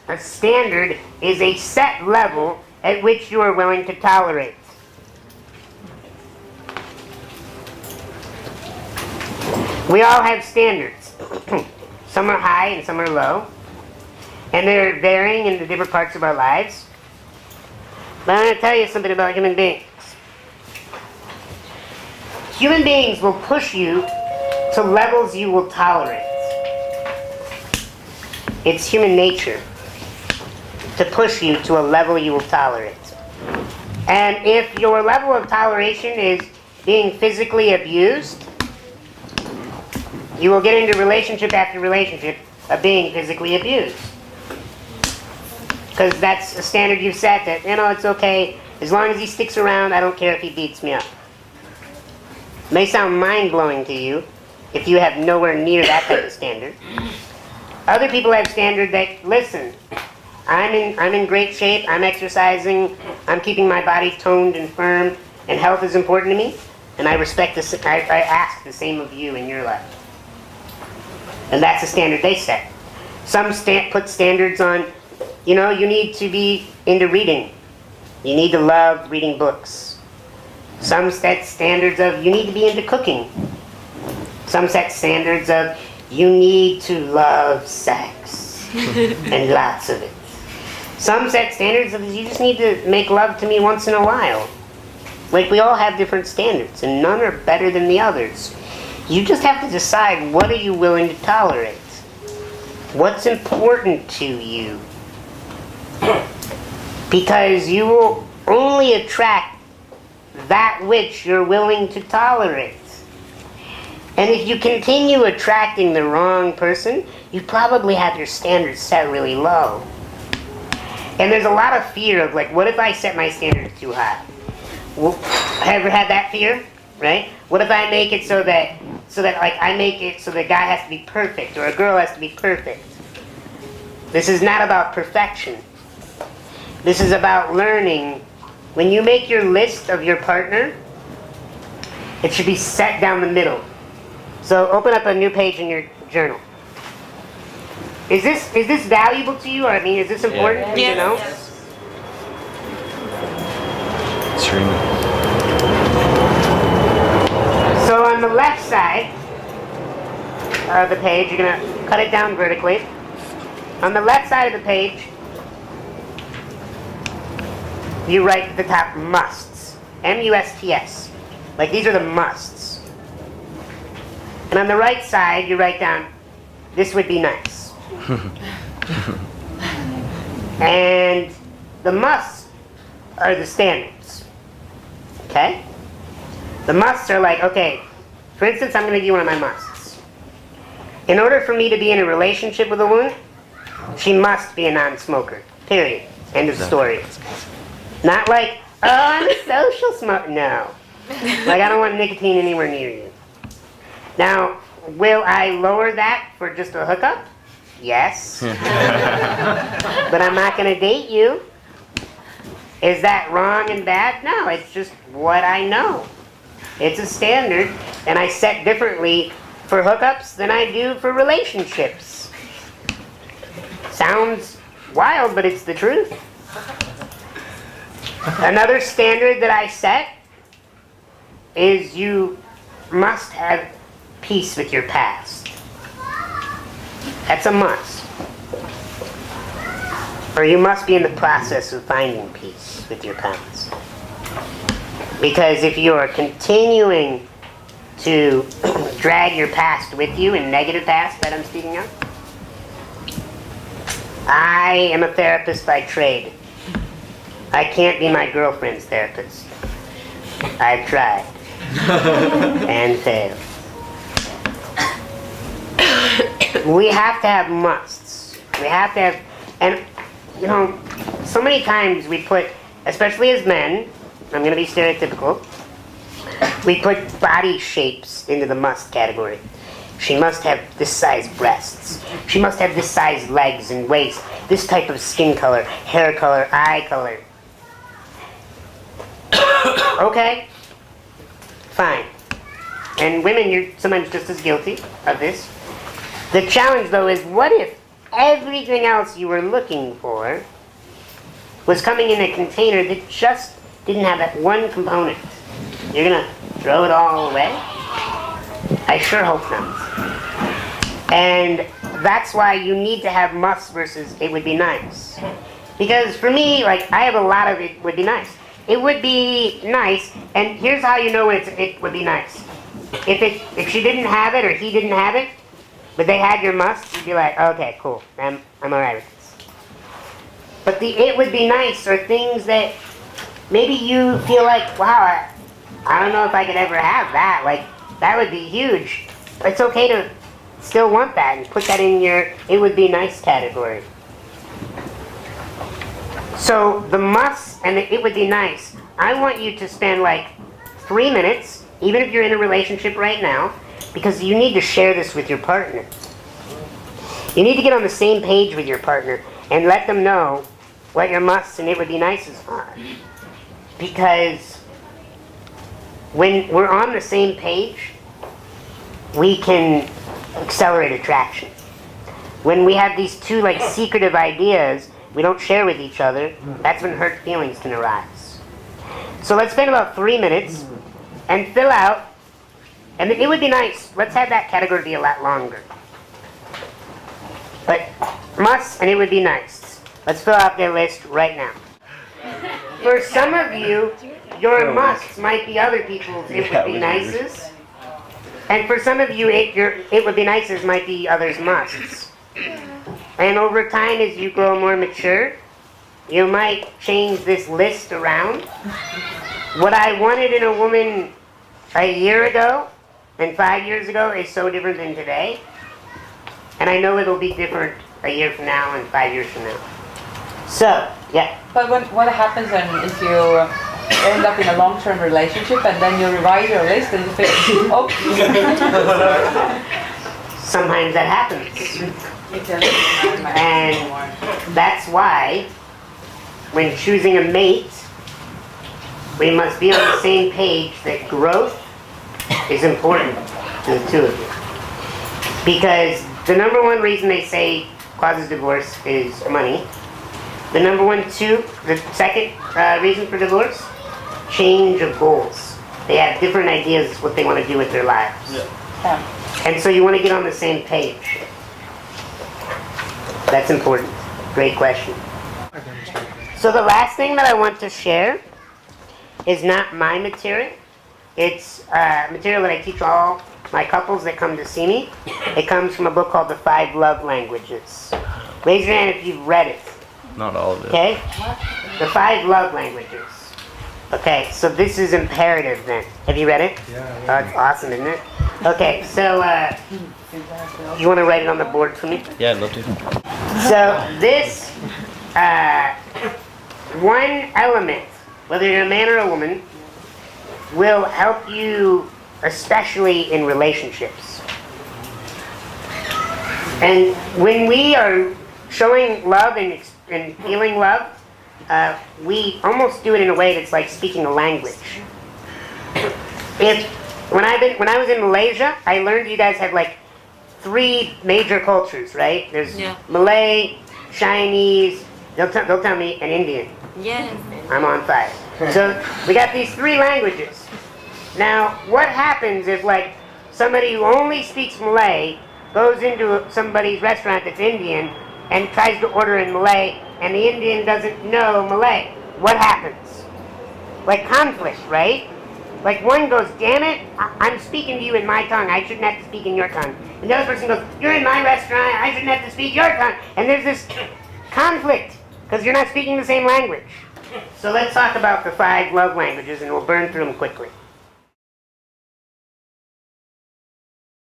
A standard is a set level at which you are willing to tolerate. We all have standards. Some are high and some are low. And they're varying in the different parts of our lives. But I'm going to tell you something about human beings. Human beings will push you to levels you will tolerate. It's human nature to push you to a level you will tolerate. And if your level of toleration is being physically abused, you will get into relationship after relationship of being physically abused. Because that's a standard you've set that, it's okay. As long as he sticks around, I don't care if he beats me up. It may sound mind-blowing to you if you have nowhere near that type of standard. Other people have standard that, listen, I'm in great shape, I'm exercising, I'm keeping my body toned and firm, and health is important to me, and I ask the same of you in your life. And that's the standard they set. Some put standards on, you need to be into reading. You need to love reading books. Some set standards of, you need to be into cooking. Some set standards of, you need to love sex. And lots of it. Some set standards of, you just need to make love to me once in a while. Like, we all have different standards, and none are better than the others. You just have to decide, what are you willing to tolerate? What's important to you? Because you will only attract that which you're willing to tolerate. And if you continue attracting the wrong person, you probably have your standards set really low. And there's a lot of fear of, like, what if I set my standards too high? Well, ever had that fear? Right? What if I make it so that I make it so the guy has to be perfect or a girl has to be perfect? This is not about perfection. This is about learning. When you make your list of your partner, it should be set down the middle. So open up a new page in your journal. Is this valuable to you? Or, is this important for you to know? Yes. So on the left side of the page, you're going to cut it down vertically. On the left side of the page, you write at the top musts. M-U-S-T-S. Like, these are the musts. And on the right side, you write down, this would be nice. And the musts are the standards. Okay? The musts are like, okay, for instance, I'm going to give you one of my musts. In order for me to be in a relationship with a woman, she must be a non-smoker. Period. End of story. Not like, oh, I'm a social smoker. No. Like, I don't want nicotine anywhere near you. Now, will I lower that for just a hookup? Yes. But I'm not going to date you. Is that wrong and bad? No, it's just what I know. It's a standard, and I set differently for hookups than I do for relationships. Sounds wild, but it's the truth. Another standard that I set is you must have peace with your past. That's a must. Or you must be in the process of finding peace with your past. Because if you are continuing to drag your past with you, in negative past that I'm speaking of, I am a therapist by trade. I can't be my girlfriend's therapist. I've tried. And failed. We have to have musts. We have to have, and so many times we put, especially as men, I'm going to be stereotypical, we put body shapes into the must category. She must have this size breasts. She must have this size legs and waist. This type of skin color, hair color, eye color. Okay, fine. And women, you're sometimes just as guilty of this. The challenge, though, is what if everything else you were looking for was coming in a container that just didn't have that one component. You're gonna throw it all away? I sure hope not. And that's why you need to have must versus it would be nice. Because for me, like, I have a lot of it would be nice. It would be nice, and here's how you know it would be nice. If she didn't have it or he didn't have it, but they had your must, you'd be like, okay, cool, I'm alright with this. But the it would be nice are things that maybe you feel like, wow, I don't know if I could ever have that. Like, that would be huge. It's okay to still want that and put that in your it would be nice category. So the must and the it would be nice, I want you to spend like 3 minutes, even if you're in a relationship right now, because you need to share this with your partner. You need to get on the same page with your partner and let them know what your musts and it would be nices are. Because when we're on the same page, we can accelerate attraction. When we have these two like secretive ideas we don't share with each other, that's when hurt feelings can arise. So let's spend about 3 minutes and fill out, and it would be nice, let's have that category be a lot longer. But must and it would be nice. Let's fill out their list right now. For some of you, your musts might be other people's it would be nices. And for some of you, it would be nices might be others' musts. And over time, as you grow more mature, you might change this list around. What I wanted in a woman a year ago and 5 years ago is so different than today. And I know it'll be different a year from now and 5 years from now. So, yeah. But what happens then if you end up in a long-term relationship and then you revise your list and you think, oh. Sometimes that happens. And that's why when choosing a mate, we must be on the same page that growth is important to the two of you. Because the number one reason they say causes divorce is money. The second reason for divorce, change of goals. They have different ideas what they want to do with their lives. Yeah. And so you want to get on the same page. That's important. Great question. So the last thing that I want to share is not my material. It's material that I teach all my couples that come to see me. It comes from a book called The 5 Love Languages. Raise your hand if you've read it. Not all of it. Okay? The 5 Love Languages. Okay, so this is imperative then. Have you read it? Yeah. Oh, it's awesome, isn't it? Okay, so you want to write it on the board for me? Yeah, I'd love to. So this one element, whether you're a man or a woman, will help you, especially in relationships. And when we are showing love and feeling love, we almost do it in a way that's like speaking a language. When I was in Malaysia, I learned you guys have like 3 major cultures, right? There's Malay, Chinese, they'll tell me, and Indian. Yes. I'm on 5. So we got these 3 languages. Now, what happens if like somebody who only speaks Malay goes into somebody's restaurant that's Indian and tries to order in Malay, and the Indian doesn't know Malay? What happens? Like conflict, right? Like one goes, damn it, I'm speaking to you in my tongue, I shouldn't have to speak in your tongue. And the other person goes, you're in my restaurant, I shouldn't have to speak your tongue. And there's this conflict, because you're not speaking the same language. So let's talk about the 5 love languages, and we'll burn through them quickly.